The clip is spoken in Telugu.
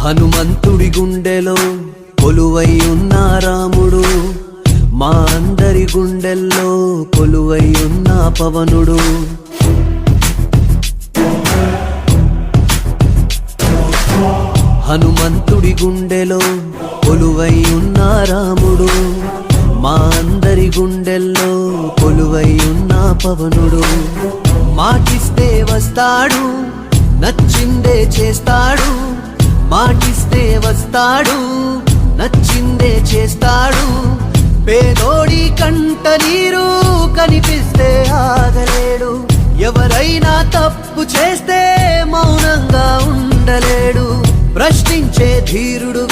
హనుమంతుడి గుండెలో కొలువై ఉన్న రాముడు, మా అందరి గుండెల్లో కొలువై ఉన్న పవనుడు. హనుమంతుడి గుండెలో కొలువై ఉన్న రాముడు, మా అందరి గుండెల్లో కొలువై ఉన్న పవనుడు. మాటిస్తే వస్తాడు, నచ్చిందే చేస్తాడు. మాటిస్తే వస్తాడు, నచ్చిందే చేస్తాడు. పేదోడి కంట నీరు కనిపిస్తే ఆగలేడు. ఎవరైనా తప్పు చేస్తే మౌనంగా ఉండలేడు. ప్రశ్నించే ధీరుడు,